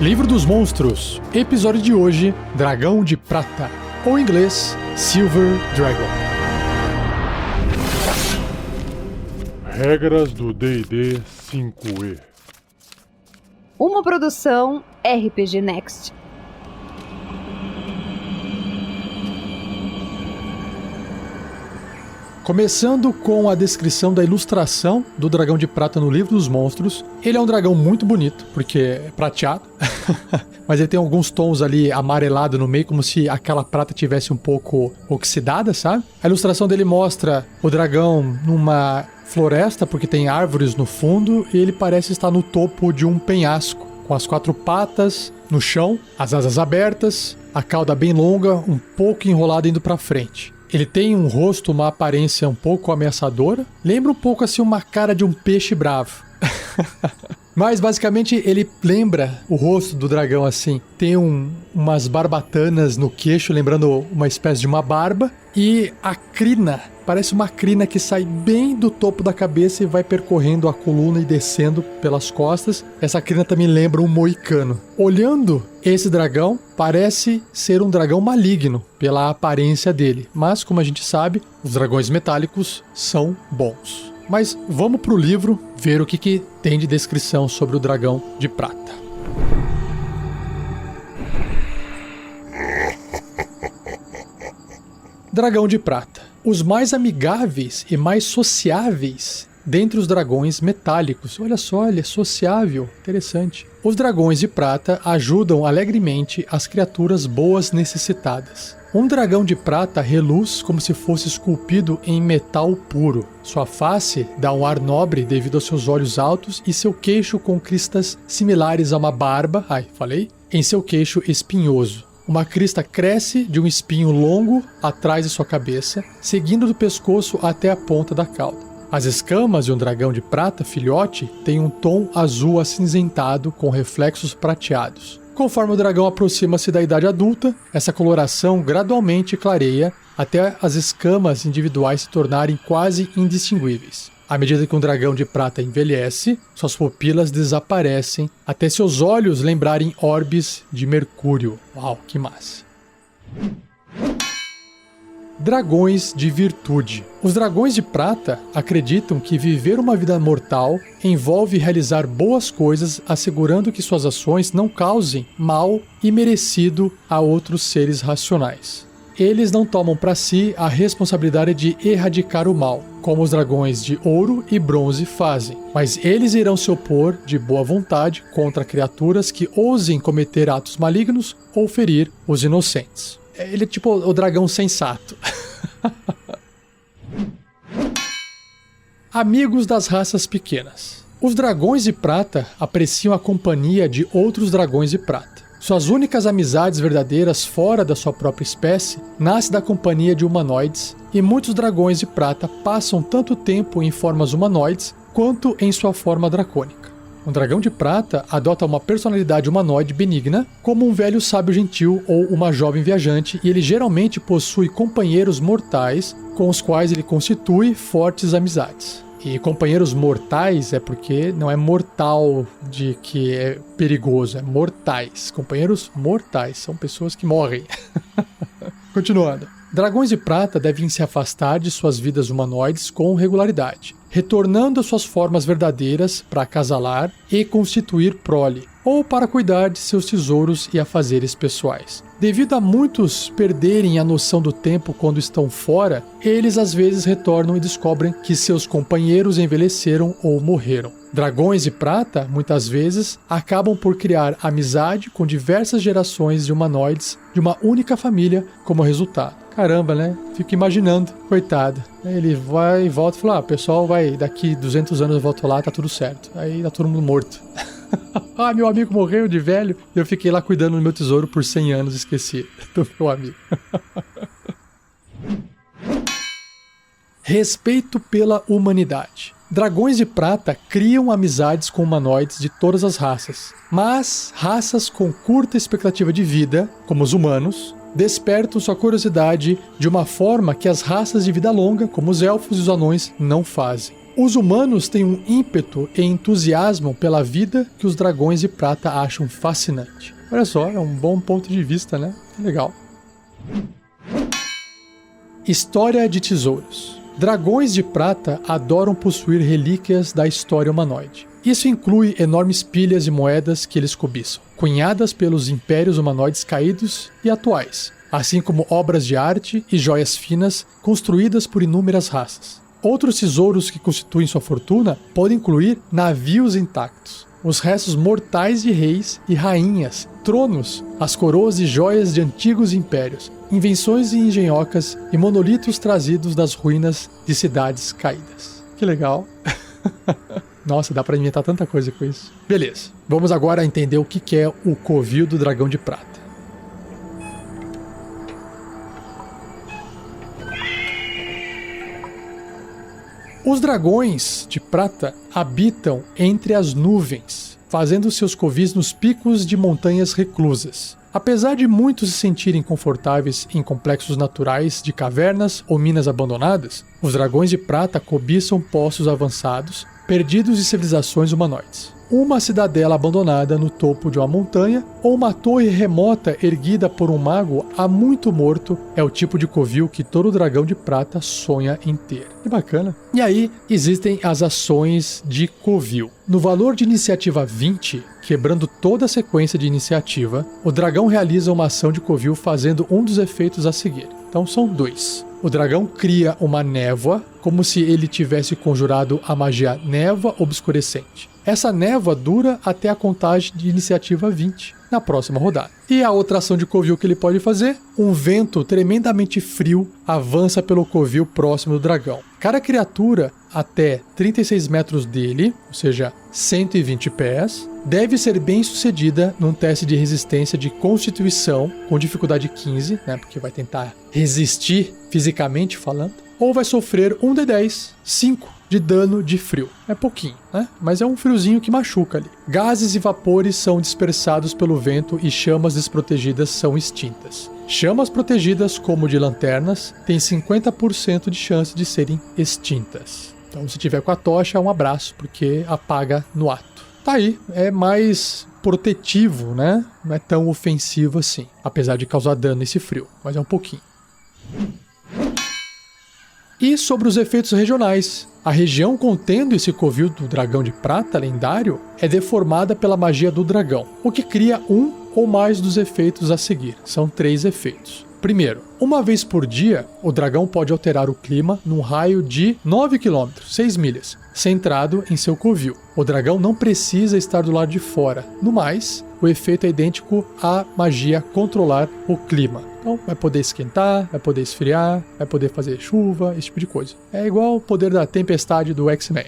Livro dos Monstros, episódio de hoje, Dragão de Prata, ou em inglês, Silver Dragon. Regras do D&D 5e. Uma produção RPG Next. Começando com a descrição da ilustração do Dragão de Prata no Livro dos Monstros. Ele é um dragão muito bonito, porque é prateado, mas ele tem alguns tons ali amarelado no meio, como se aquela prata tivesse um pouco oxidada, sabe? A ilustração dele mostra o dragão numa floresta, porque tem árvores no fundo, e ele parece estar no topo de um penhasco, com as 4 patas no chão, as asas abertas, a cauda bem longa, um pouco enrolada indo pra frente. Ele tem um rosto, uma aparência um pouco ameaçadora. Lembra um pouco assim uma cara de um peixe bravo. Mas basicamente ele lembra o rosto do dragão assim. Tem umas barbatanas no queixo, lembrando uma espécie de uma barba. E a crina, parece uma crina que sai bem do topo da cabeça e vai percorrendo a coluna e descendo pelas costas. Essa crina também lembra um moicano. Olhando esse dragão, parece ser um dragão maligno pela aparência dele. Mas, como a gente sabe, os dragões metálicos são bons. Mas vamos pro livro ver o que tem de descrição sobre o Dragão de Prata. Dragão de Prata. Os mais amigáveis e mais sociáveis dentre os dragões metálicos. Olha só, ele é sociável. Interessante. Os dragões de prata ajudam alegremente as criaturas boas necessitadas. Um dragão de prata reluz como se fosse esculpido em metal puro. Sua face dá um ar nobre devido aos seus olhos altos e seu queixo com cristas similares a uma barba, em seu queixo espinhoso. Uma crista cresce de um espinho longo atrás de sua cabeça, seguindo do pescoço até a ponta da cauda. As escamas de um dragão de prata filhote têm um tom azul acinzentado com reflexos prateados. Conforme o dragão aproxima-se da idade adulta, essa coloração gradualmente clareia até as escamas individuais se tornarem quase indistinguíveis. À medida que um dragão de prata envelhece, suas pupilas desaparecem até seus olhos lembrarem orbes de mercúrio. Uau, que massa! Dragões de virtude. Os dragões de prata acreditam que viver uma vida mortal envolve realizar boas coisas, assegurando que suas ações não causem mal imerecido a outros seres racionais. Eles não tomam para si a responsabilidade de erradicar o mal, como os dragões de ouro e bronze fazem, mas eles irão se opor de boa vontade contra criaturas que ousem cometer atos malignos ou ferir os inocentes. Ele é tipo o dragão sensato. Amigos das raças pequenas. Os dragões de prata apreciam a companhia de outros dragões de prata. Suas únicas amizades verdadeiras fora da sua própria espécie nascem da companhia de humanoides, e muitos dragões de prata passam tanto tempo em formas humanoides quanto em sua forma dracônica. Um dragão de prata adota uma personalidade humanoide benigna, como um velho sábio gentil ou uma jovem viajante, e ele geralmente possui companheiros mortais com os quais ele constitui fortes amizades. E companheiros mortais é porque não é mortal de que é perigoso, é mortais. Companheiros mortais são pessoas que morrem. Continuando. Dragões de prata devem se afastar de suas vidas humanoides com regularidade, retornando às suas formas verdadeiras para acasalar e constituir prole, ou para cuidar de seus tesouros e afazeres pessoais. Devido a muitos perderem a noção do tempo quando estão fora, eles às vezes retornam e descobrem que seus companheiros envelheceram ou morreram. Dragões de prata, muitas vezes, acabam por criar amizade com diversas gerações de humanoides de uma única família como resultado. Caramba, né? Fico imaginando, coitado. Ele vai e volta e fala, pessoal, daqui 200 anos eu volto lá, tá tudo certo. Aí tá todo mundo morto. Meu amigo morreu de velho e eu fiquei lá cuidando do meu tesouro por 100 anos, esqueci do meu amigo. Respeito pela humanidade. Dragões de prata criam amizades com humanoides de todas as raças, mas raças com curta expectativa de vida, como os humanos, despertam sua curiosidade de uma forma que as raças de vida longa, como os elfos e os anões, não fazem. Os humanos têm um ímpeto e entusiasmo pela vida que os dragões de prata acham fascinante. Olha só, é um bom ponto de vista, né? Legal. História de tesouros. Dragões de prata adoram possuir relíquias da história humanoide. Isso inclui enormes pilhas de moedas que eles cobiçam, cunhadas pelos impérios humanoides caídos e atuais, assim como obras de arte e joias finas construídas por inúmeras raças. Outros tesouros que constituem sua fortuna podem incluir navios intactos, os restos mortais de reis e rainhas, tronos, as coroas e joias de antigos impérios, invenções e engenhocas e monolitos trazidos das ruínas de cidades caídas. Que legal! Nossa, dá pra inventar tanta coisa com isso. Beleza, vamos agora entender o que é o covil do dragão de prata. Os dragões de prata habitam entre as nuvens, fazendo seus covis nos picos de montanhas reclusas. Apesar de muitos se sentirem confortáveis em complexos naturais de cavernas ou minas abandonadas, os dragões de prata cobiçam poços avançados, perdidos de civilizações humanoides. Uma cidadela abandonada no topo de uma montanha ou uma torre remota erguida por um mago há muito morto é o tipo de covil que todo dragão de prata sonha em ter. Que bacana. E aí existem as ações de covil. No valor de iniciativa 20, quebrando toda a sequência de iniciativa, o dragão realiza uma ação de covil fazendo um dos efeitos a seguir. Então são 2. O dragão cria uma névoa, como se ele tivesse conjurado a magia névoa obscurecente. Essa névoa dura até a contagem de iniciativa 20, na próxima rodada. E a outra ação de covil que ele pode fazer? Um vento tremendamente frio avança pelo covil próximo do dragão. Cada criatura até 36 metros dele, ou seja, 120 pés, deve ser bem sucedida num teste de resistência de constituição com dificuldade 15, né, porque vai tentar resistir fisicamente falando, ou vai sofrer 1d10, 5 de dano de frio. É pouquinho, né? Mas é um friozinho que machuca ali. Gases e vapores são dispersados pelo vento e chamas desprotegidas são extintas. Chamas protegidas, como de lanternas, têm 50% de chance de serem extintas. Então, se tiver com a tocha, um abraço, porque apaga no ato. Tá aí, é mais protetivo, né? Não é tão ofensivo assim, apesar de causar dano esse frio, mas é um pouquinho. E sobre os efeitos regionais. A região contendo esse covil do dragão de prata lendário é deformada pela magia do dragão, o que cria um ou mais dos efeitos a seguir. São 3 efeitos. Primeiro, uma vez por dia, o dragão pode alterar o clima num raio de 9 km, 6 milhas, centrado em seu covil. O dragão não precisa estar do lado de fora. No mais, o efeito é idêntico à magia controlar o clima. Então, vai poder esquentar, vai poder esfriar, vai poder fazer chuva, esse tipo de coisa. É igual o poder da tempestade do X-Men.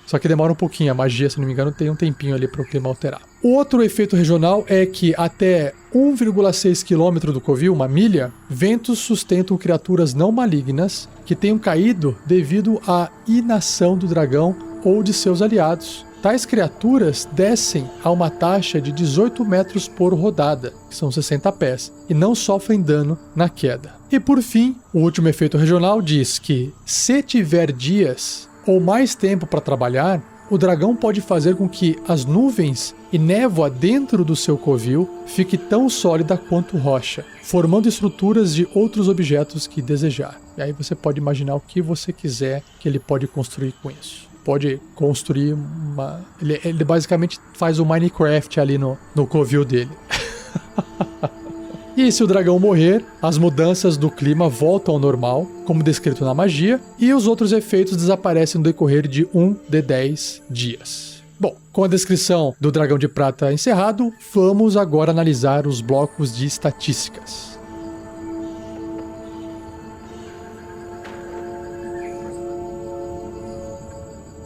Só que demora um pouquinho, a magia, se não me engano, tem um tempinho ali para o clima alterar. O outro efeito regional é que até 1,6 km do covil, uma milha, ventos sustentam criaturas não malignas que tenham caído devido à inação do dragão ou de seus aliados. Tais criaturas descem a uma taxa de 18 metros por rodada, que são 60 pés, e não sofrem dano na queda. E por fim, o último efeito regional diz que, se tiver dias ou mais tempo para trabalhar, o dragão pode fazer com que as nuvens e névoa dentro do seu covil fique tão sólida quanto rocha, formando estruturas de outros objetos que desejar. E aí você pode imaginar o que você quiser que ele pode construir com isso. Pode construir uma... Ele basicamente faz o Minecraft ali no covil dele. E se o dragão morrer, as mudanças do clima voltam ao normal, como descrito na magia, e os outros efeitos desaparecem no decorrer de 1d10 dias. Bom, com a descrição do dragão de prata encerrado, vamos agora analisar os blocos de estatísticas.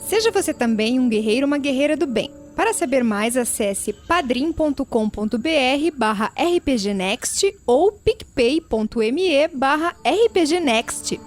Seja você também um guerreiro ou uma guerreira do bem. Para saber mais, acesse padrim.com.br/rpgnext ou picpay.me/rpgnext.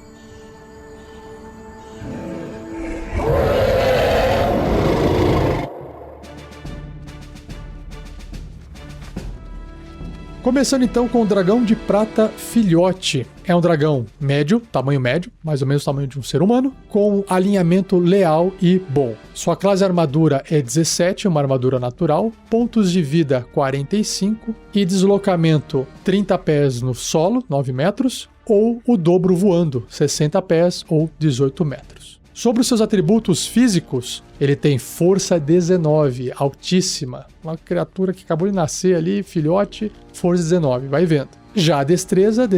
Começando então com o dragão de prata filhote. É um dragão médio, tamanho médio, mais ou menos o tamanho de um ser humano, com alinhamento leal e bom. Sua classe armadura é 17, uma armadura natural, pontos de vida 45 e deslocamento 30 pés no solo, 9 metros, ou o dobro voando, 60 pés ou 18 metros. Sobre os seus atributos físicos, ele tem força 19, altíssima. Uma criatura que acabou de nascer ali, filhote, força 19, vai vendo. Já a destreza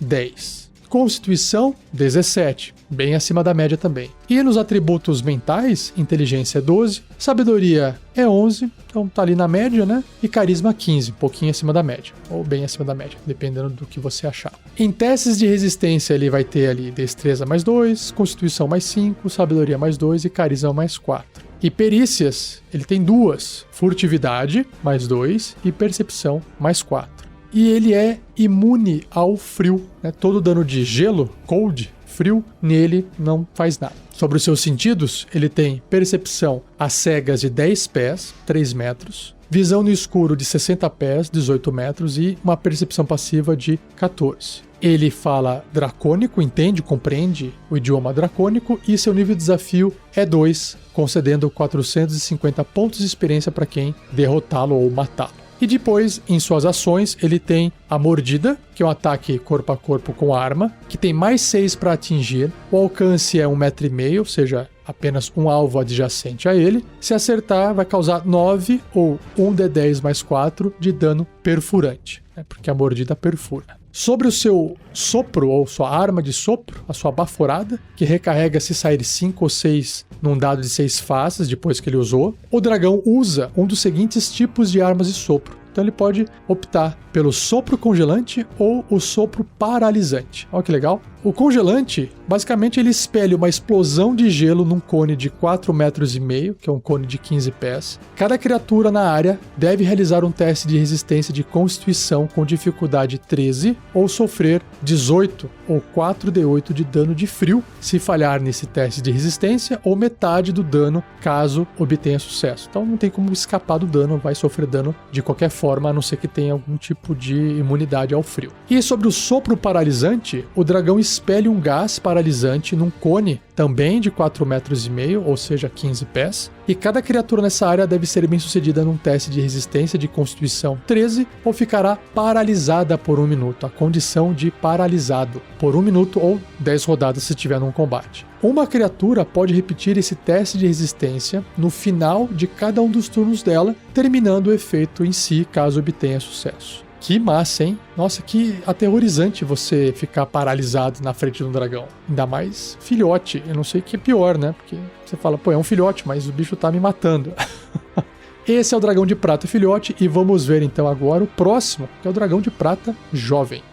10. Constituição, 17, bem acima da média também. E nos atributos mentais, inteligência é 12, sabedoria é 11, então tá ali na média, né? E carisma 15, um pouquinho acima da média, ou bem acima da média, dependendo do que você achar. Em testes de resistência ele vai ter ali destreza mais 2, constituição mais 5, sabedoria mais 2 e carisma mais 4. E perícias, ele tem 2, furtividade mais 2 e percepção mais 4. E ele é imune ao frio, né? Todo dano de gelo, cold, frio, nele não faz nada. Sobre os seus sentidos, ele tem percepção às cegas de 10 pés, 3 metros, visão no escuro de 60 pés, 18 metros e uma percepção passiva de 14. Ele fala dracônico, entende, compreende o idioma dracônico e seu nível de desafio é 2, concedendo 450 pontos de experiência para quem derrotá-lo ou matá-lo. E depois, em suas ações, ele tem a mordida, que é um ataque corpo a corpo com arma, que tem mais 6 para atingir. O alcance é 1,5 m, ou seja, apenas um alvo adjacente a ele. Se acertar, vai causar 9 ou 1d10 mais 4 de dano perfurante, né? Porque a mordida perfura. Sobre o seu sopro, ou sua arma de sopro, a sua baforada, que recarrega se sair 5 ou 6 num dado de 6 faces depois que ele usou, o dragão usa um dos seguintes tipos de armas de sopro. Então ele pode optar pelo sopro congelante ou o sopro paralisante. Olha que legal. O congelante, basicamente, ele espelha uma explosão de gelo num cone de 4,5 metros, que é um cone de 15 pés. Cada criatura na área deve realizar um teste de resistência de constituição com dificuldade 13 ou sofrer 18 ou 4d8 de dano de frio se falhar nesse teste de resistência, ou metade do dano caso obtenha sucesso. Então não tem como escapar do dano, vai sofrer dano de qualquer forma, a não ser que tenha algum tipo de imunidade ao frio. E sobre o sopro paralisante, o dragão espelha um gás paralisante num cone também de 4,5 metros, ou seja, 15 pés, e cada criatura nessa área deve ser bem sucedida num teste de resistência de constituição 13 ou ficará paralisada por 1 minuto, a condição de paralisado, por 1 minuto ou 10 rodadas se estiver num combate. Uma criatura pode repetir esse teste de resistência no final de cada um dos turnos dela, terminando o efeito em si caso obtenha sucesso. Que massa, hein? Nossa, que aterrorizante você ficar paralisado na frente de um dragão. Ainda mais filhote. Eu não sei o que é pior, né? Porque você fala, pô, é um filhote, mas o bicho tá me matando. Esse é o dragão de prata filhote e vamos ver então agora o próximo, que é o dragão de prata jovem.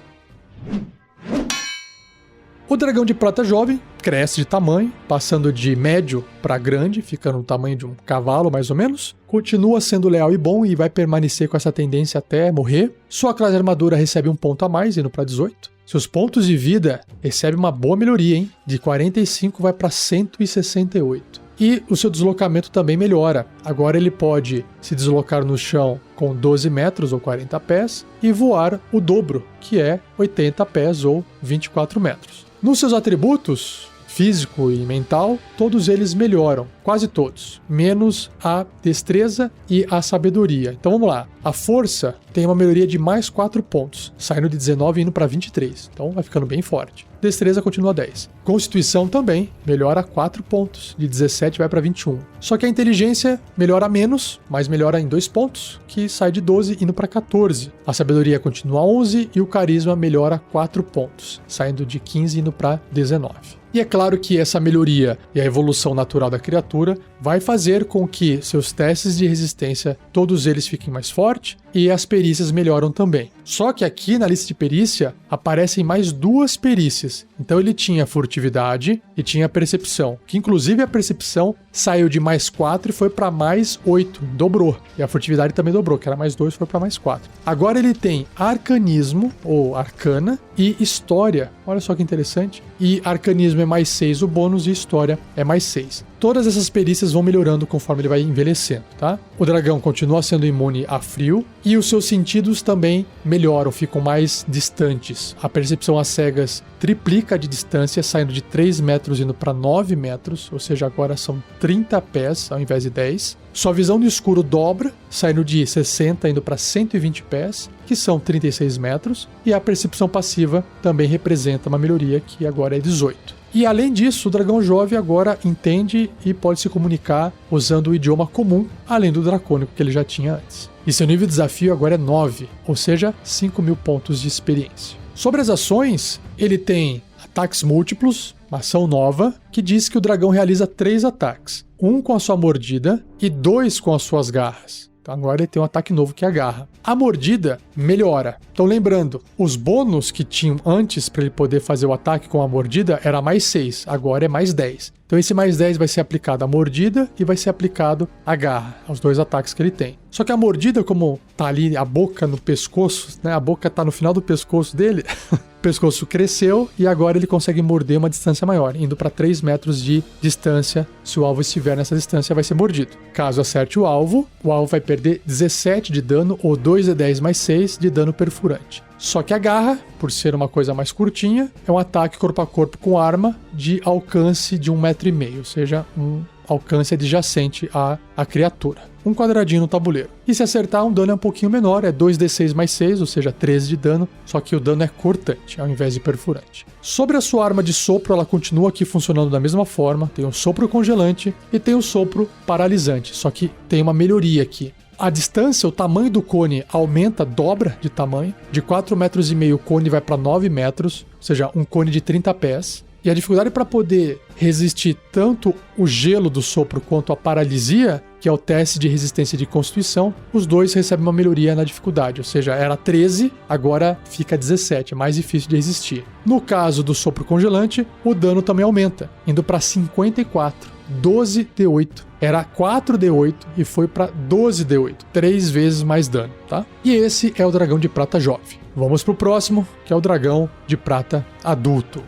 O dragão de prata jovem cresce de tamanho, passando de médio para grande, ficando no tamanho de um cavalo mais ou menos. Continua sendo leal e bom e vai permanecer com essa tendência até morrer. Sua classe de armadura recebe 1 ponto a mais, indo para 18. Seus pontos de vida recebem uma boa melhoria, hein? De 45 vai para 168. E o seu deslocamento também melhora. Agora ele pode se deslocar no chão com 12 metros ou 40 pés e voar o dobro, que é 80 pés ou 24 metros. Nos seus atributos, físico e mental, todos eles melhoram, quase todos, menos a destreza e a sabedoria. Então vamos lá, a força tem uma melhoria de mais 4 pontos, saindo de 19 e indo para 23, então vai ficando bem forte. Destreza continua 10. Constituição também melhora 4 pontos, de 17 vai para 21. Só que a inteligência melhora menos, mas melhora em 2 pontos, que sai de 12 indo para 14. A sabedoria continua 11 e o carisma melhora 4 pontos, saindo de 15 indo para 19. E é claro que essa melhoria e a evolução natural da criatura vai fazer com que seus testes de resistência, todos eles fiquem mais fortes e as perícias melhoram também. Só que aqui na lista de perícia aparecem mais 2 perícias Então ele tinha furtividade e tinha percepção, que inclusive a percepção saiu de mais 4 e foi para mais 8, dobrou. E a furtividade também dobrou, que era mais 2, foi para mais 4. Agora ele tem arcanismo, ou arcana, e história. Olha só que interessante. E arcanismo é mais 6 o bônus e história é mais 6. Todas essas perícias vão melhorando conforme ele vai envelhecendo, tá? O dragão continua sendo imune a frio e os seus sentidos também melhoram, ficam mais distantes. A percepção às cegas triplica de distância, saindo de 3 metros indo para 9 metros, ou seja, agora são 30 pés ao invés de 10. Sua visão no escuro dobra, saindo de 60 indo para 120 pés, que são 36 metros. E a percepção passiva também representa uma melhoria, que agora é 18. E além disso, o dragão jovem agora entende e pode se comunicar usando o idioma comum, além do dracônico que ele já tinha antes. E seu nível de desafio agora é 9, ou seja, 5.000 pontos de experiência. Sobre as ações, ele tem ataques múltiplos, uma ação nova, que diz que o dragão realiza 3 ataques. 1 com a sua mordida e 2 com as suas garras. Então agora ele tem um ataque novo que é a garra. A mordida melhora. Então lembrando, os bônus que tinham antes para ele poder fazer o ataque com a mordida era mais 6, agora é mais 10. Então esse mais 10 vai ser aplicado à mordida e vai ser aplicado à garra, aos 2 ataques que ele tem. Só que a mordida, como tá ali a boca no pescoço, né? A boca tá no final do pescoço dele, o pescoço cresceu e agora ele consegue morder uma distância maior, indo para 3 metros de distância. Se o alvo estiver nessa distância, vai ser mordido. Caso acerte o alvo vai perder 17 de dano ou 2d10 mais 6 de dano perfurante. Só que a garra, por ser uma coisa mais curtinha, é um ataque corpo a corpo com arma de alcance de 1,5 m, ou seja, um alcance adjacente à criatura. Um quadradinho no tabuleiro. E se acertar, um dano é um pouquinho menor, é 2d6 mais 6, ou seja, 13 de dano, só que o dano é cortante, ao invés de perfurante. Sobre a sua arma de sopro, ela continua aqui funcionando da mesma forma, tem o sopro congelante e tem o sopro paralisante, só que tem uma melhoria aqui. A distância, o tamanho do cone aumenta, dobra de tamanho. De 4,5 metros o cone vai para 9 metros, ou seja, um cone de 30 pés. E a dificuldade para poder resistir tanto o gelo do sopro quanto a paralisia, que é o teste de resistência de constituição, os dois recebem uma melhoria na dificuldade, ou seja, era 13, agora fica 17, é mais difícil de resistir. No caso do sopro congelante, o dano também aumenta, indo para 54, 12d8. Era 4d8 e foi para 12d8, 3 vezes mais dano, tá? E esse é o dragão de prata jovem. Vamos pro próximo, que é o dragão de prata adulto.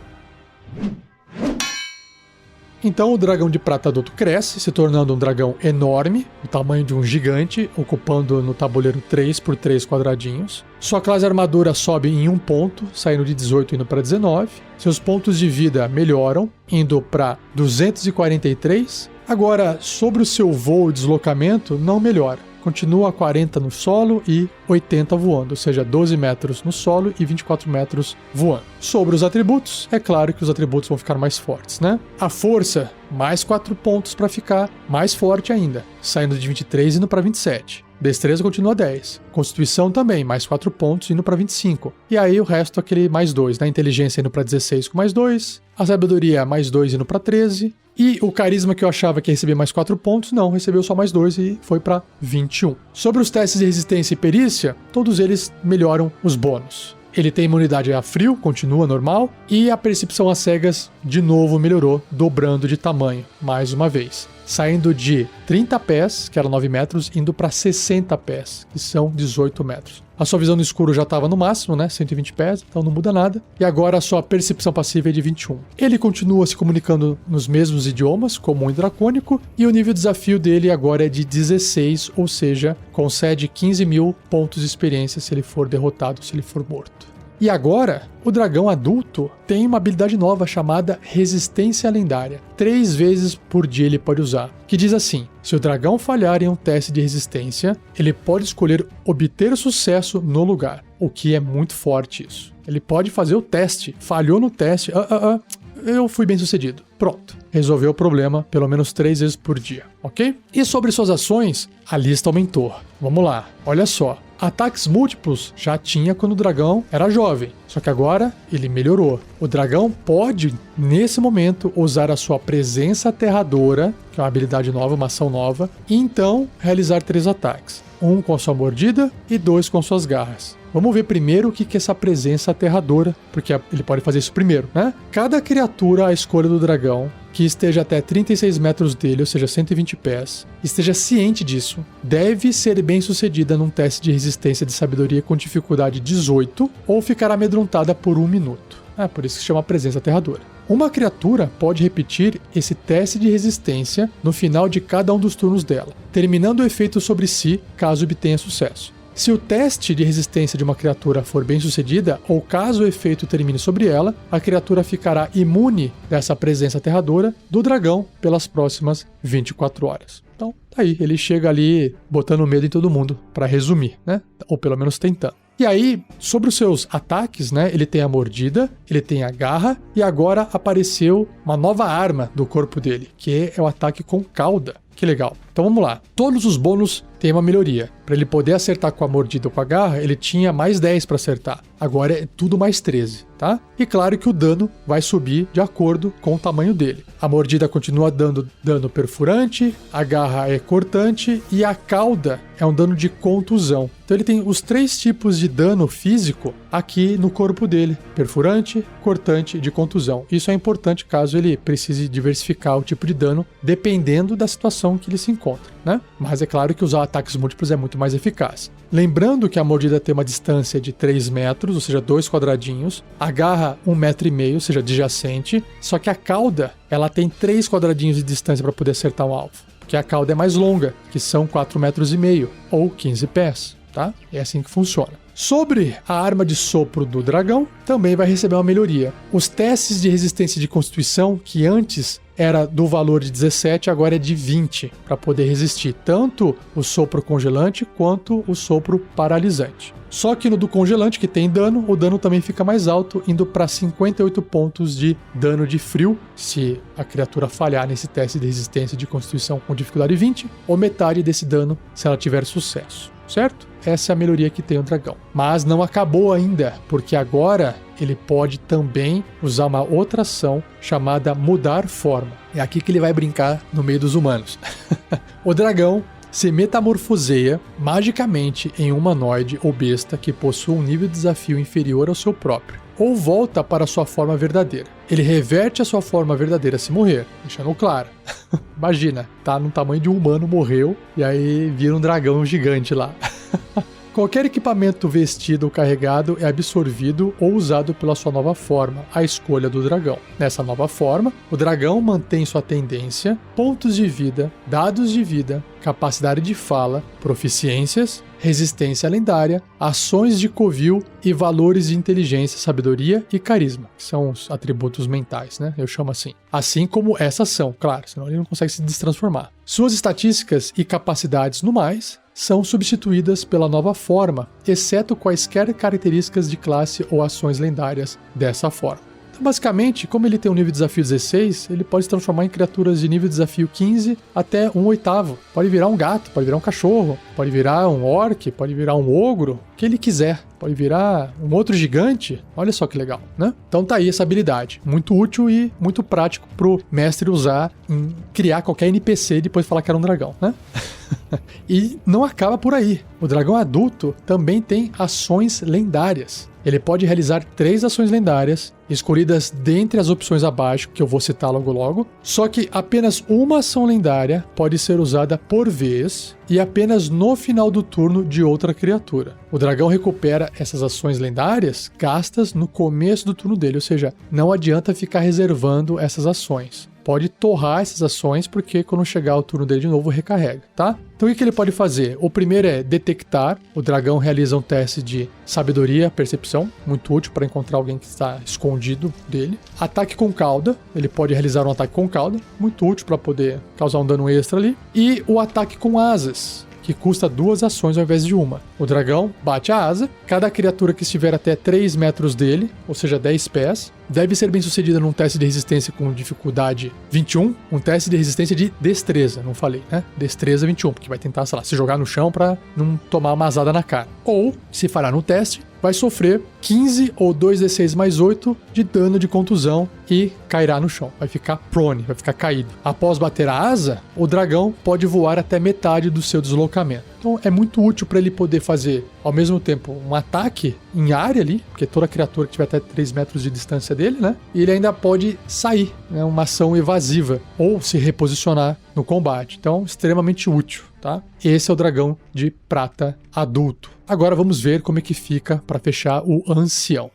Então o dragão de prata adulto cresce, se tornando um dragão enorme, do tamanho de um gigante, ocupando no tabuleiro 3 por 3 quadradinhos. Sua classe armadura sobe em 1 ponto, saindo de 18 e indo para 19. Seus pontos de vida melhoram, indo para 243. Agora, sobre o seu voo e deslocamento, não melhora. Continua a 40 no solo e 80 voando, ou seja, 12 metros no solo e 24 metros voando. Sobre os atributos, é claro que os atributos vão ficar mais fortes, né? A força, mais 4 pontos para ficar mais forte ainda, saindo de 23 e indo para 27. Destreza continua 10. Constituição também, mais 4 pontos, indo para 25. E aí o resto aquele mais 2, né? Inteligência indo para 16 com mais 2. A sabedoria mais 2 indo para 13. E o carisma que eu achava que ia receber mais 4 pontos, não, recebeu só mais 2 e foi para 21. Sobre os testes de resistência e perícia, todos eles melhoram os bônus. Ele tem imunidade a frio, continua normal, e a percepção às cegas de novo melhorou, dobrando de tamanho, mais uma vez. Saindo de 30 pés, que era 9 metros, indo para 60 pés, que são 18 metros. A sua visão no escuro já estava no máximo, né? 120 pés, então não muda nada. E agora a sua percepção passiva é de 21. Ele continua se comunicando nos mesmos idiomas, comum e dracônico, e o nível de desafio dele agora é de 16, ou seja, concede 15.000 pontos de experiência se ele for derrotado, se ele for morto. E agora, o dragão adulto tem uma habilidade nova chamada Resistência Lendária. 3 vezes por dia ele pode usar, que diz assim: se o dragão falhar em um teste de resistência, ele pode escolher obter sucesso no lugar, o que é muito forte isso. Ele pode fazer o teste, falhou no teste, eu fui bem sucedido. Pronto, resolveu o problema pelo menos 3 vezes por dia, ok? E sobre suas ações, a lista aumentou. Vamos lá, olha só. Ataques múltiplos já tinha quando o dragão era jovem, só que agora ele melhorou. O dragão pode, nesse momento, usar a sua presença aterradora, que é uma habilidade nova, uma ação nova, e então realizar 3 ataques. 1 com a sua mordida e 2 com suas garras. Vamos ver primeiro o que é essa presença aterradora, porque ele pode fazer isso primeiro, né? Cada criatura à escolha do dragão que esteja até 36 metros dele, ou seja, 120 pés, esteja ciente disso, deve ser bem sucedida num teste de resistência de sabedoria com dificuldade 18 ou ficar amedrontada por 1 minuto. Por isso que se chama presença aterradora. Uma criatura pode repetir esse teste de resistência no final de cada um dos turnos dela, terminando o efeito sobre si caso obtenha sucesso. Se o teste de resistência de uma criatura for bem sucedida, ou caso o efeito termine sobre ela, a criatura ficará imune dessa presença aterradora do dragão pelas próximas 24 horas. Então, tá aí, ele chega ali botando medo em todo mundo, para resumir, né? Ou pelo menos tentando. E aí, sobre os seus ataques, né? Ele tem a mordida, ele tem a garra, e agora apareceu uma nova arma do corpo dele, que é o ataque com cauda. Que legal. Então vamos lá. Todos os bônus têm uma melhoria. Para ele poder acertar com a mordida ou com a garra, ele tinha mais 10 para acertar. Agora é tudo mais 13, tá? E claro que o dano vai subir de acordo com o tamanho dele. A mordida continua dando dano perfurante, a garra é cortante e a cauda é um dano de contusão. Então ele tem os 3 tipos de dano físico aqui no corpo dele: perfurante, cortante e de contusão. Isso é importante caso ele precise diversificar o tipo de dano dependendo da situação que ele se encontra, né? Mas é claro que usar ataques múltiplos é muito mais eficaz. Lembrando que a mordida tem uma distância de 3 metros, ou seja, 2 quadradinhos. A garra, 1,5 metro, ou seja, adjacente. Só que a cauda, ela tem 3 quadradinhos de distância para poder acertar um alvo. Porque a cauda é mais longa, que são 4,5 metros, ou 15 pés, tá? É assim que funciona. Sobre a arma de sopro do dragão, também vai receber uma melhoria. Os testes de resistência de constituição, que antes era do valor de 17, agora é de 20, para poder resistir tanto o sopro congelante quanto o sopro paralisante. Só que no do congelante, que tem dano, o dano também fica mais alto, indo para 58 pontos de dano de frio, se a criatura falhar nesse teste de resistência de constituição com dificuldade 20, ou metade desse dano se ela tiver sucesso. Certo? Essa é a melhoria que tem o dragão. Mas não acabou ainda, porque agora ele pode também usar uma outra ação chamada mudar forma. É aqui que ele vai brincar no meio dos humanos. O dragão se metamorfoseia magicamente em um humanoide ou besta que possua um nível de desafio inferior ao seu próprio, ou volta para sua forma verdadeira. Ele reverte a sua forma verdadeira se morrer, deixando claro. Imagina, tá no tamanho de um humano, morreu, e aí vira um dragão gigante lá. Qualquer equipamento vestido ou carregado é absorvido ou usado pela sua nova forma, a escolha do dragão. Nessa nova forma, o dragão mantém sua tendência, pontos de vida, dados de vida, capacidade de fala, proficiências, resistência lendária, ações de covil e valores de inteligência, sabedoria e carisma, que são os atributos mentais, né? Eu chamo assim. Assim como essa ação, claro, senão ele não consegue se destransformar. Suas estatísticas e capacidades no mais são substituídas pela nova forma, exceto quaisquer características de classe ou ações lendárias dessa forma. Então, basicamente, como ele tem um nível de desafio 16, ele pode se transformar em criaturas de nível de desafio 15 até 1/8. Pode virar um gato, pode virar um cachorro, pode virar um orc, pode virar um ogro, o que ele quiser. Pode virar um outro gigante. Olha só que legal, né? Então tá aí essa habilidade. Muito útil e muito prático pro mestre usar em criar qualquer NPC e depois falar que era um dragão, né? E não acaba por aí. O dragão adulto também tem ações lendárias. Ele pode realizar 3 ações lendárias, escolhidas dentre as opções abaixo, que eu vou citar logo, só que apenas uma ação lendária pode ser usada por vez e apenas no final do turno de outra criatura. O dragão recupera essas ações lendárias gastas no começo do turno dele, ou seja, não adianta ficar reservando essas ações. Pode torrar essas ações, porque quando chegar o turno dele de novo, recarrega, tá? Então o que ele pode fazer? O primeiro é detectar. O dragão realiza um teste de sabedoria, percepção, muito útil para encontrar alguém que está escondido dele. Ataque com cauda. Ele pode realizar um ataque com cauda, muito útil para poder causar um dano extra ali. E o ataque com asas, que custa 2 ações ao invés de uma. O dragão bate a asa, cada criatura que estiver até 3 metros dele, ou seja, 10 pés, deve ser bem sucedida num teste de resistência com dificuldade 21, um teste de resistência de destreza, não falei, né? Destreza 21, porque vai tentar, sei lá, se jogar no chão pra não tomar uma asada na cara. Ou, se falhar no teste, vai sofrer 15 ou 2d6 mais 8 de dano de contusão e cairá no chão. Vai ficar prone, vai ficar caído. Após bater a asa, o dragão pode voar até metade do seu deslocamento. Então é muito útil para ele poder fazer, ao mesmo tempo, um ataque em área ali, porque toda criatura que tiver até 3 metros de distância dele, né? E ele ainda pode sair, né? Uma ação evasiva, ou se reposicionar no combate. Então, extremamente útil, tá? Esse é o dragão de prata adulto. Agora vamos ver como é que fica para fechar o ancião.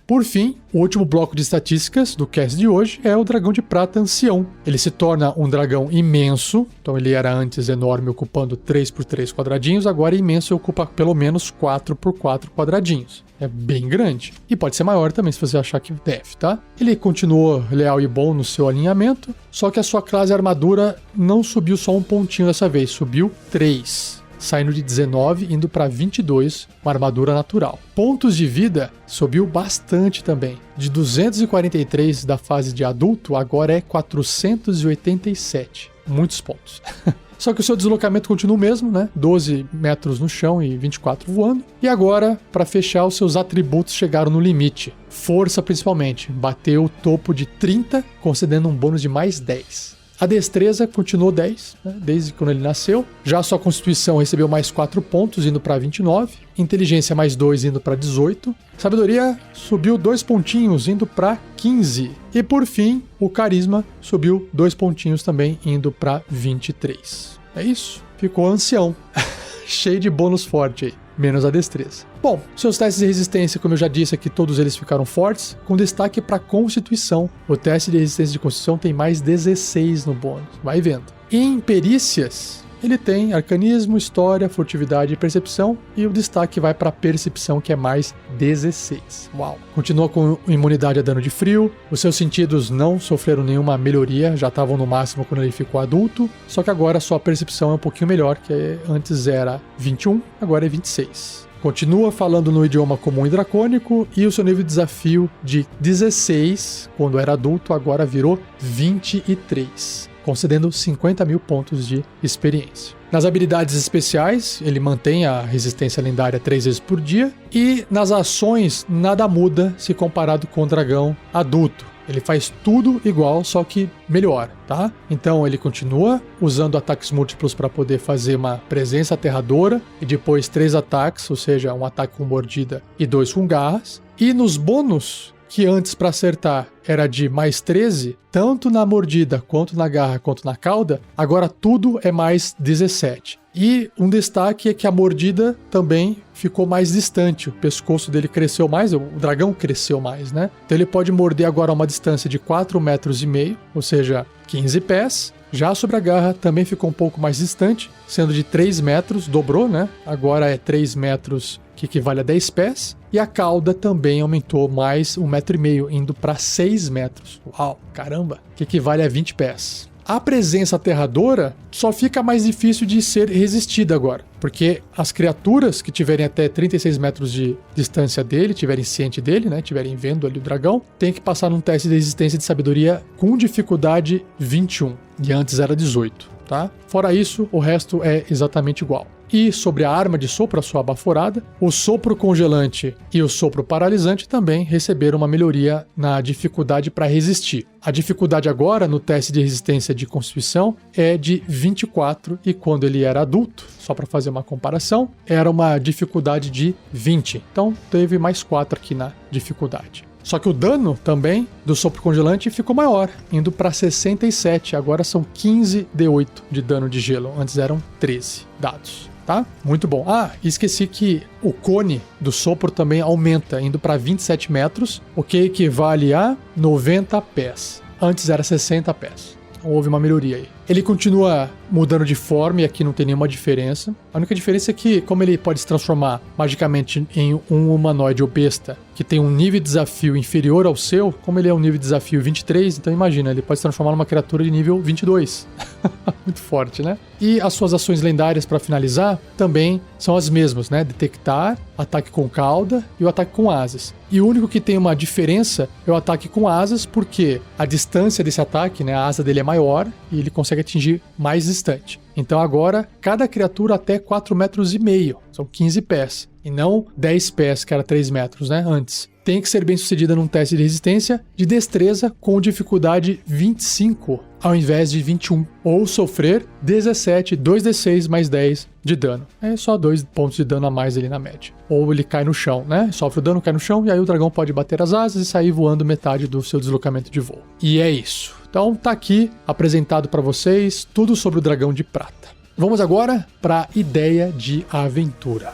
Por fim, o último bloco de estatísticas do cast de hoje é o dragão de prata ancião. Ele se torna um dragão imenso, então ele era antes enorme, ocupando 3x3 quadradinhos, agora é imenso e ocupa pelo menos 4x4 quadradinhos. É bem grande. E pode ser maior também, se você achar que deve, tá? Ele continuou leal e bom no seu alinhamento, só que a sua classe armadura não subiu só um pontinho dessa vez, subiu 3. Saindo de 19, indo para 22, com armadura natural. Pontos de vida subiu bastante também. De 243 da fase de adulto, agora é 487. Muitos pontos. Só que o seu deslocamento continua o mesmo, né? 12 metros no chão e 24 voando. E agora, para fechar, os seus atributos chegaram no limite. Força, principalmente. Bateu o topo de 30, concedendo um bônus de mais 10. A destreza continuou 10, né, desde quando ele nasceu. Já a sua constituição recebeu mais 4 pontos, indo para 29. Inteligência mais 2, indo para 18. Sabedoria subiu 2 pontinhos, indo para 15. E por fim, o carisma subiu 2 pontinhos também, indo para 23. É isso. Ficou ancião. Cheio de bônus forte aí. Menos a destreza. Bom, seus testes de resistência, como eu já disse aqui, todos eles ficaram fortes, com destaque para Constituição. O teste de resistência de Constituição tem mais 16 no bônus, vai vendo. Em perícias, ele tem Arcanismo, História, Furtividade e Percepção, e o destaque vai para Percepção, que é mais 16. Uau! Continua com imunidade a dano de frio, os seus sentidos não sofreram nenhuma melhoria, já estavam no máximo quando ele ficou adulto, só que agora a sua percepção é um pouquinho melhor, que antes era 21, agora é 26. Continua falando no idioma comum e dracônico, e o seu nível de desafio de 16, quando era adulto, agora virou 23, concedendo 50 mil pontos de experiência. Nas habilidades especiais, ele mantém a resistência lendária 3 vezes por dia, e nas ações, nada muda se comparado com o dragão adulto. Ele faz tudo igual, só que melhor, tá? Então ele continua usando ataques múltiplos para poder fazer uma presença aterradora e depois 3 ataques, ou seja, um ataque com mordida e 2 com garras. E nos bônus, que antes para acertar era de mais 13, tanto na mordida, quanto na garra, quanto na cauda, agora tudo é mais 17. E um destaque é que a mordida também ficou mais distante, o pescoço dele cresceu mais, o dragão cresceu mais, né? Então ele pode morder agora a uma distância de 4,5 metros, ou seja, 15 pés. Já sobre a garra também ficou um pouco mais distante, sendo de 3 metros, dobrou, né? Agora é 3 metros, que equivale a 10 pés. E a cauda também aumentou mais 1,5 metro, indo para 6 metros. Uau, caramba! Que equivale a 20 pés. A presença aterradora só fica mais difícil de ser resistida agora, porque as criaturas que tiverem até 36 metros de distância dele, tiverem ciente dele, né, tiverem vendo ali o dragão, tem que passar num teste de resistência de sabedoria com dificuldade 21, e antes era 18, tá? Fora isso, o resto é exatamente igual. E sobre a arma de sopro, a sua baforada, o sopro congelante e o sopro paralisante também receberam uma melhoria na dificuldade para resistir. A dificuldade agora, no teste de resistência de Constituição, é de 24, e quando ele era adulto, só para fazer uma comparação, era uma dificuldade de 20. Então teve mais 4 aqui na dificuldade. Só que o dano também do sopro congelante ficou maior, indo para 67. Agora são 15 D8 de dano de gelo. Antes eram 13 dados, tá? Muito bom. Ah, esqueci que o cone do sopro também aumenta, indo para 27 metros, o que equivale a 90 pés. Antes era 60 pés. Houve uma melhoria aí. Ele continua mudando de forma e aqui não tem nenhuma diferença. A única diferença é que, como ele pode se transformar magicamente em um humanoide ou besta que tem um nível de desafio inferior ao seu, como ele é um nível de desafio 23, então imagina, ele pode se transformar numa criatura de nível 22. Muito forte, né? E as suas ações lendárias para finalizar também são as mesmas, né? Detectar, ataque com cauda e o ataque com asas. E o único que tem uma diferença é o ataque com asas, porque a distância desse ataque, né? A asa dele é maior e ele consegue atingir mais distante. Então agora, cada criatura até 4,5 metros, são 15 pés, e não 10 pés, que era 3 metros, né, antes. tem que ser bem sucedida num teste de resistência de destreza com dificuldade 25 ao invés de 21, ou sofrer 17, 2d6 mais 10 de dano. É só 2 pontos de dano a mais ali na média. Ou ele cai no chão, né? Sofre o dano, cai no chão, e aí o dragão pode bater as asas e sair voando metade do seu deslocamento de voo. E é isso. Então tá aqui apresentado para vocês tudo sobre o dragão de prata. Vamos agora para a ideia de aventura.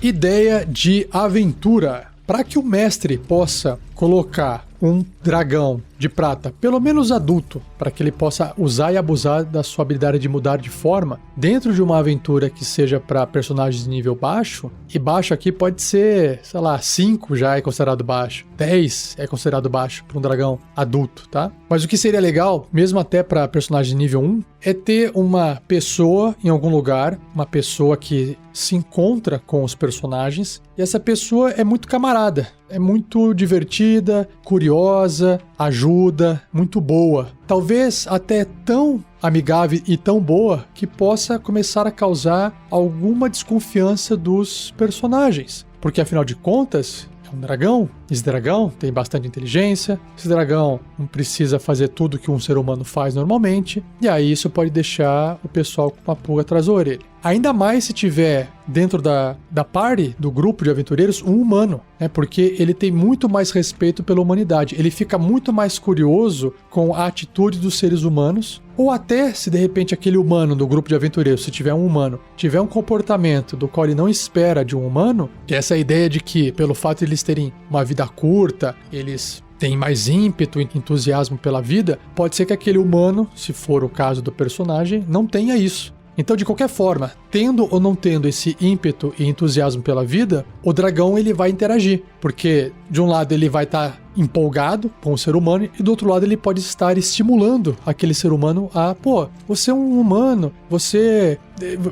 Ideia de aventura. Para que o mestre possa colocar um dragão de prata, pelo menos adulto, para que ele possa usar e abusar da sua habilidade de mudar de forma, dentro de uma aventura que seja para personagens de nível baixo, e baixo aqui pode ser, sei lá, 5 já é considerado baixo, 10 é considerado baixo para um dragão adulto, tá? Mas o que seria legal, mesmo até para personagem de nível 1, é ter uma pessoa em algum lugar, uma pessoa que se encontra com os personagens, e essa pessoa é muito camarada, é muito divertida, curiosa, ajuda, muito boa. Talvez até tão amigável e tão boa que possa começar a causar alguma desconfiança dos personagens. Porque afinal de contas, é um dragão. Esse dragão tem bastante inteligência. Esse dragão não precisa fazer tudo que um ser humano faz normalmente. E aí isso pode deixar o pessoal com uma pulga atrás da orelha. Ainda mais se tiver dentro da party, do grupo de aventureiros, um humano, né? Porque ele tem muito mais respeito pela humanidade. Ele fica muito mais curioso com a atitude dos seres humanos. Ou até, se de repente aquele humano do grupo de aventureiros, se tiver um humano, tiver um comportamento do qual ele não espera de um humano, que é essa ideia de que, pelo fato de eles terem uma vida curta, eles têm mais ímpeto e entusiasmo pela vida, pode ser que aquele humano, se for o caso do personagem, não tenha isso. Então, de qualquer forma, tendo ou não tendo esse ímpeto e entusiasmo pela vida, o dragão ele vai interagir, porque de um lado ele vai estar empolgado com o ser humano e do outro lado ele pode estar estimulando aquele ser humano a, pô, você é um humano, você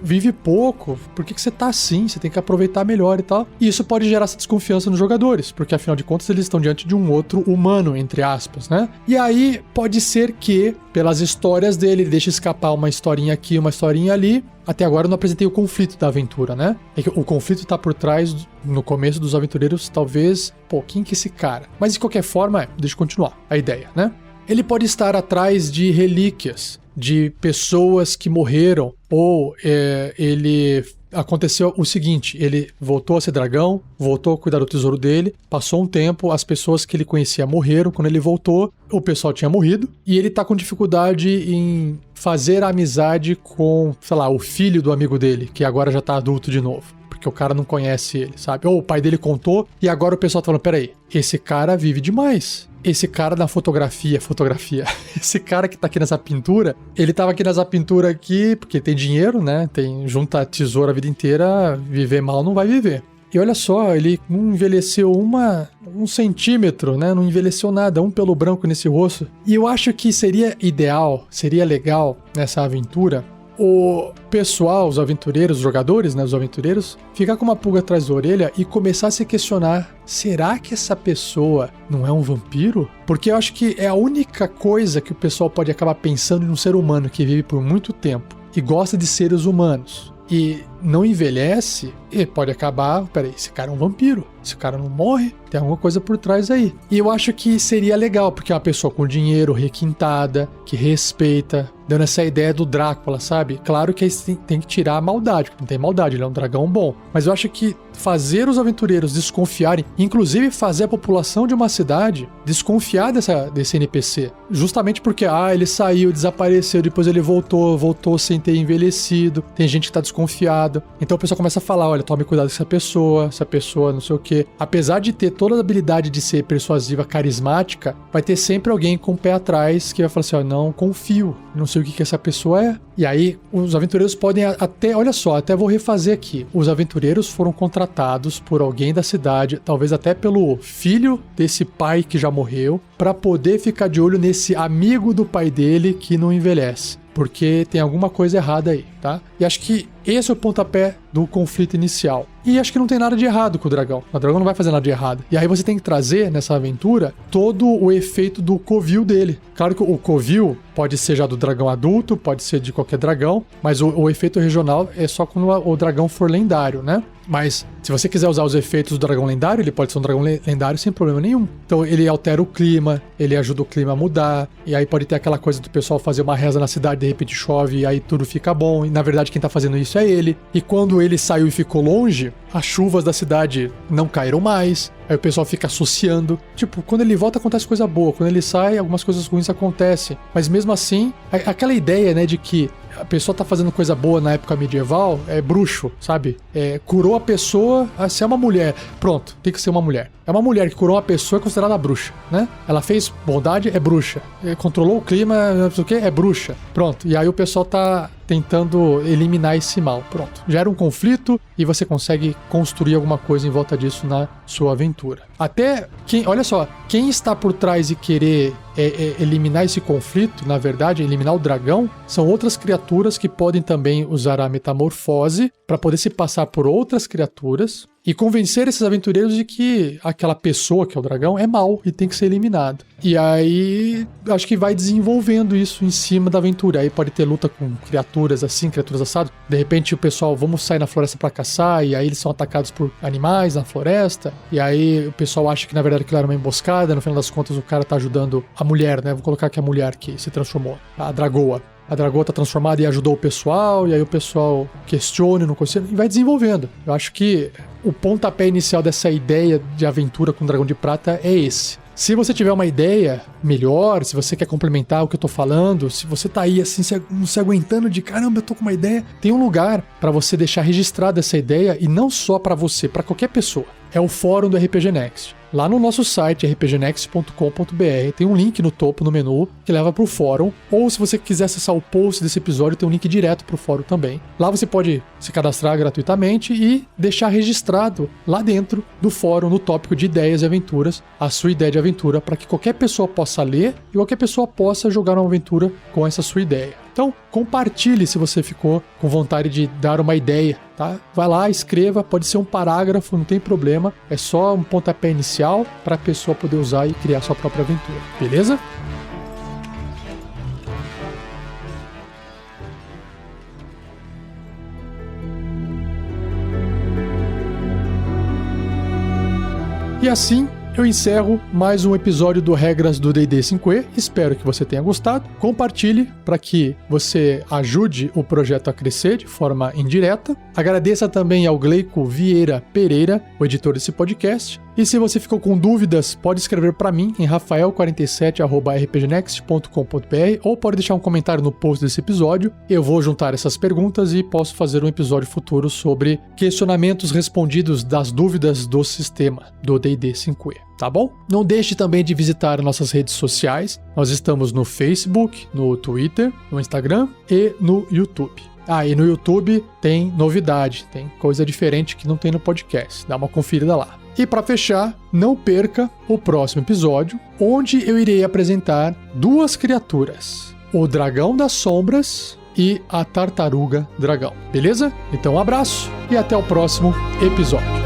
vive pouco, por que você tá assim? Você tem que aproveitar melhor e tal. E isso pode gerar essa desconfiança nos jogadores, porque afinal de contas eles estão diante de um outro humano, entre aspas, né? E aí pode ser que, pelas histórias dele, ele deixe escapar uma historinha aqui, uma historinha ali. Até agora eu não apresentei o conflito da aventura, né? É que o conflito tá por trás, no começo dos aventureiros, talvez, pô, quem que é esse cara? Mas de qualquer forma, deixa eu continuar a ideia, né? Ele pode estar atrás de relíquias, de pessoas que morreram, ou ele... Aconteceu o seguinte, ele voltou a ser dragão, voltou a cuidar do tesouro dele, passou um tempo, as pessoas que ele conhecia morreram, quando ele voltou, o pessoal tinha morrido, e ele tá com dificuldade em fazer amizade com, sei lá, o filho do amigo dele, que agora já tá adulto de novo, porque o cara não conhece ele, sabe? Ou o pai dele contou, e agora o pessoal tá falando, peraí, esse cara vive demais. Esse cara na fotografia, esse cara que tá aqui nessa pintura, ele tava aqui nessa pintura aqui porque tem dinheiro, né? Junta tesouro a vida inteira, viver mal não vai viver. E olha só, ele não envelheceu um centímetro, né? Não envelheceu nada, um pelo branco nesse rosto. E eu acho que seria ideal, seria legal nessa aventura o pessoal, os aventureiros, os jogadores, né, os aventureiros, ficar com uma pulga atrás da orelha e começar a se questionar, será que essa pessoa não é um vampiro? Porque eu acho que é a única coisa que o pessoal pode acabar pensando em um ser humano que vive por muito tempo e gosta de seres humanos e não envelhece, e pode acabar, peraí, esse cara é um vampiro, esse cara não morre, tem alguma coisa por trás aí. E eu acho que seria legal, porque é uma pessoa com dinheiro, requintada, que respeita, dando essa ideia do Drácula, sabe? Claro que aí tem que tirar a maldade, porque não tem maldade, ele é um dragão bom. Mas eu acho que fazer os aventureiros desconfiarem, inclusive fazer a população de uma cidade desconfiar desse NPC, justamente porque, ele saiu, desapareceu, depois ele voltou sem ter envelhecido, tem gente que tá desconfiado. Então o pessoal começa a falar, olha, tome cuidado com essa pessoa não sei o quê. Apesar de ter toda a habilidade de ser persuasiva, carismática, vai ter sempre alguém com o pé atrás que vai falar assim, não confio, não sei o que essa pessoa é. E aí os aventureiros podem até, olha só, até vou refazer aqui. Os aventureiros foram contratados por alguém da cidade, talvez até pelo filho desse pai que já morreu, para poder ficar de olho nesse amigo do pai dele que não envelhece. porque tem alguma coisa errada aí, tá? E acho que esse é o pontapé do conflito inicial. E acho que não tem nada de errado com o dragão. O dragão não vai fazer nada de errado. E aí você tem que trazer nessa aventura todo o efeito do covil dele. Claro que o covil pode ser já do dragão adulto, pode ser de qualquer dragão, mas o efeito regional é só quando o dragão for lendário, né? Mas se você quiser usar os efeitos do dragão lendário, ele pode ser um dragão lendário sem problema nenhum. Então ele altera o clima, ele ajuda o clima a mudar, e aí pode ter aquela coisa do pessoal fazer uma reza na cidade, de repente chove, e aí tudo fica bom, e na verdade quem tá fazendo isso é ele. E quando ele saiu e ficou longe, as chuvas da cidade não caíram mais, aí o pessoal fica associando. Tipo, quando ele volta acontece coisa boa, quando ele sai algumas coisas ruins acontecem. Mas mesmo assim, aquela ideia, né, de que a pessoa tá fazendo coisa boa na época medieval, é bruxo, sabe? Curou a pessoa, se é uma mulher, pronto, tem que ser uma mulher. É uma mulher que curou uma pessoa, é considerada bruxa, né? Ela fez bondade, é bruxa. Controlou o clima, não sei o que, é bruxa. Pronto, e aí o pessoal tá tentando eliminar esse mal. Pronto, gera um conflito e você consegue construir alguma coisa em volta disso na sua aventura. Até, olha só, quem está por trás de querer eliminar esse conflito, na verdade, eliminar o dragão, são outras criaturas que podem também usar a metamorfose para poder se passar por outras criaturas e convencer esses aventureiros de que aquela pessoa, que é o dragão, é mal e tem que ser eliminado. E aí, acho que vai desenvolvendo isso em cima da aventura. Aí pode ter luta com criaturas assim, criaturas assadas. De repente o pessoal, vamos sair na floresta pra caçar, e aí eles são atacados por animais na floresta. E aí o pessoal acha que na verdade aquilo era uma emboscada. No final das contas o cara tá ajudando a mulher, né? Vou colocar aqui a mulher que se transformou, a dragoa. A dragoa tá transformada e ajudou o pessoal, e aí o pessoal questiona, não consegue, e vai desenvolvendo. Eu acho que o pontapé inicial dessa ideia de aventura com o Dragão de Prata é esse. Se você tiver uma ideia melhor, se você quer complementar o que eu tô falando, se você tá aí assim, se aguentando de caramba, eu tô com uma ideia, tem um lugar para você deixar registrada essa ideia, e não só para você, para qualquer pessoa. É o fórum do RPG Next. Lá no nosso site, rpgnext.com.br, tem um link no topo, no menu, que leva pro fórum. Ou se você quiser acessar o post desse episódio, tem um link direto pro fórum também. Lá você pode se cadastrar gratuitamente e deixar registrado lá dentro do fórum, no tópico de ideias e aventuras, a sua ideia de aventura, para que qualquer pessoa possa ler e qualquer pessoa possa jogar uma aventura com essa sua ideia. Então, compartilhe se você ficou com vontade de dar uma ideia, tá? Vai lá, escreva, pode ser um parágrafo, não tem problema. É só um pontapé inicial para a pessoa poder usar e criar sua própria aventura, beleza? E assim eu encerro mais um episódio do Regras do D&D 5e. Espero que você tenha gostado. Compartilhe para que você ajude o projeto a crescer de forma indireta. Agradeça também ao Gleico Vieira Pereira, o editor desse podcast. E se você ficou com dúvidas, pode escrever para mim em rafael47@rpgnext.com.br ou pode deixar um comentário no post desse episódio. Eu vou juntar essas perguntas e posso fazer um episódio futuro sobre questionamentos respondidos das dúvidas do sistema do D&D 5e, tá bom? Não deixe também de visitar nossas redes sociais. Nós estamos no Facebook, no Twitter, no Instagram e no YouTube. E no YouTube tem novidade, tem coisa diferente que não tem no podcast. Dá uma conferida lá. E para fechar, não perca o próximo episódio, onde eu irei apresentar duas criaturas: o Dragão das Sombras e a Tartaruga Dragão. Beleza? Então um abraço e até o próximo episódio.